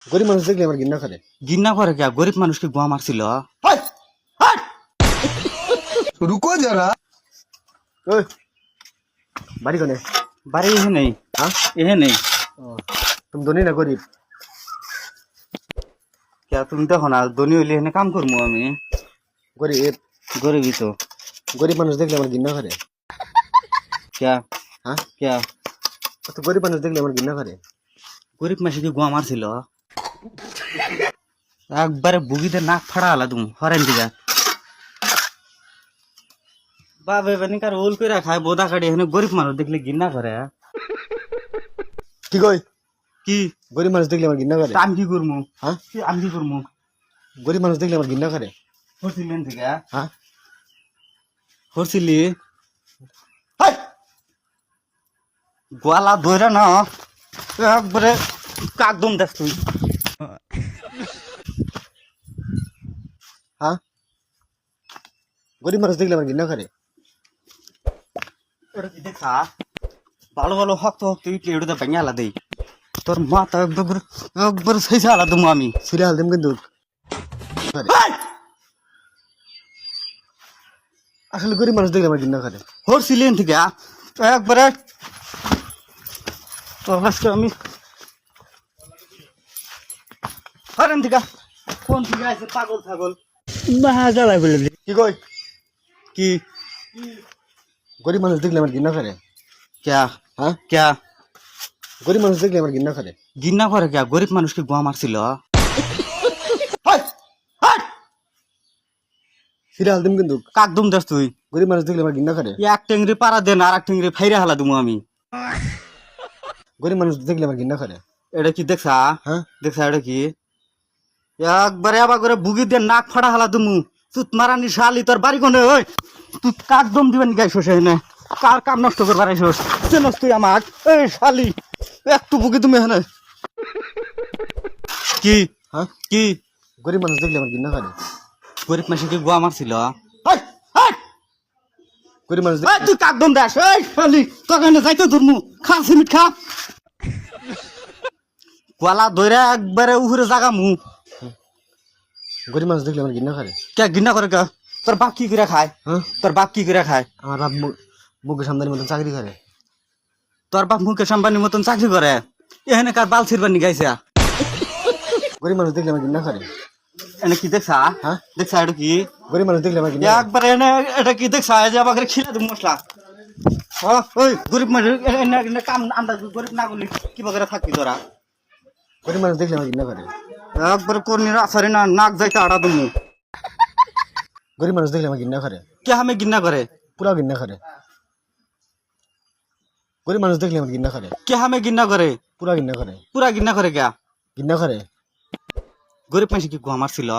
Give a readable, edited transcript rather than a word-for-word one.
গরিব মানুষ দেখলে আমার ঘৃণা করে। ঘৃণা করে কে? গরিব মানুষকে গোয়া মারছিল। रुको जरा। ওই বাড়ি কোনে? বাড়ি এহে নেই, হ্যাঁ এহে নেই। তুমি ধনী না গরিব? কে তুমি দেখো না, ধনী হইলে এখানে কাম করবো আমি। গরিব গরিবই তো। গরিব মানুষ দেখলে আমার ঘৃণা করে। কে? হ্যাঁ কে? তো গরিব মানুষ দেখলে আমার ঘৃণা করে। গরিব মাসে গোয়া মারছিল, একবারে বুগিতে নাক ফাড়া হলা তুমি হরেন দিকে। বাবে বানিকার ওল করে খায় বোদা কাটি, এখানে গরিব মানুষ দেখলে ঘৃণা করে। কি কই? কি গরিব মানুষ দেখলে আমার ঘৃণা করে। আমি কি করবো? হ্যাঁ আমি কি করবো? গরিব মানুষ দেখলে আমার ঘৃণা করে। হরছিলেন থেকে হ্যাঁ হরছিলি গোয়ালা ধরে না একবারে কাকদম দেখ তুই। হ্যাঁ গরিব মানুষ দেখলে আমার ঘৃণা করে। এটা কি দেখা ভালো ভালো হক্ত হক্ত ইটলে এটা ভেঙে আলা দেই তোর মাথা একবার একবার শেষে আলা দেবো আমি। ছিঁড়ে হাল দিম কিন্তু। আসলে গরিব মানুষ দেখলে আমার ঘৃণা করে। হরছিলেন থেকে একবারে তোর আজকে আমি হরেন থেকে কোন থেকে আছে পাগল ছাগল কি কই? কি গরিব মানুষ দেখলে আমার ঘৃণা করে। ক্যা হ্যাঁ ক্যা গরিব মানুষ দেখলে আমার ঘৃণা করে। ঘৃণা করে ক্যা? গরিব মানুষকে গোয়া মারছিল। ছিঁড়ে হাল দিম কিন্তু। কাকদম দেখ তুই। গরিব মানুষ দেখলে আমার ঘৃণা করে। এক টেংরি পাড়া দেন আর এক টেংরি ফাইরে হালা দিমু আমি। গরিব মানুষ দেখলে আমার ঘৃণা করে। এটা কি দেখছা? হ্যাঁ দেখছা এটা কি? একবারে আবার করে বুগি দিয়ে নাক ফাড়া হালা দিমু। তুই মারানি শালি তোর বাড়ি কোনে? ওই তুই কাকদম দিবেন গাইছস এখানে? কার কাম নষ্ট করবার আইছস? চেনস তুই আমাক? এই শালি একটু বুগি তুমি এখানে কি? হ্যাঁ কি গরিব মানুষ দেখলে আমার ঘৃণা করে। গরিব মাসে গোয়া মারছিল। গরিব মানুষ এই তুই কাকদম দাস, এই শালি তোকে এনে যাইতে ধরমু। খা সিমিট খা। গলা ধইরা একবারে উহুরে জাগামু। গরিব মানুষ দেখলে আমার ঘৃণা করে। কে ঘৃণা করে কে? তোর বাপ কি করে খায়? হ্যাঁ তোর বাপ কি করে খায়? আমার বাপ মুখে সামদানির মতন চাকরি করে। তোর বাপ মুকেশ আম্বানির মতন চাকরি করে, এখানে কার বাল ছিড়বার নিগাইছে? গরিব মানুষ দেখলে আমার ঘৃণা করে। এনে কি দেখছা? হ্যাঁ দেখছা এটা কি? গরিব মানুষ দেখলে আমার ঘৃণা করে। একবার এনে এটা কি দেখছা? এই যে আমাকে খিলা দিব মশলা। ওই গরিব মানুষ এনে কাম আমরা গরিব না করলে কি করে থাকবি তোরা? গরিব মানুষ দেখলে আমার ঘৃণা করে। একবার কর্নির আসারি না নাক যাইতে আড়া দেবো। গরিব মানুষ দেখলে আমার ঘৃণা করে। কে আমি ঘৃণা করে? পুরা ঘৃণা করে। গরিব মানুষ দেখলে আমার ঘৃণা করে। কে আমি ঘৃণা করে? পুরা ঘৃণা করে। পুরা ঘৃণা করে কে? ঘৃণা করে। গরিব মানুষ কি গোয়া মারছিল?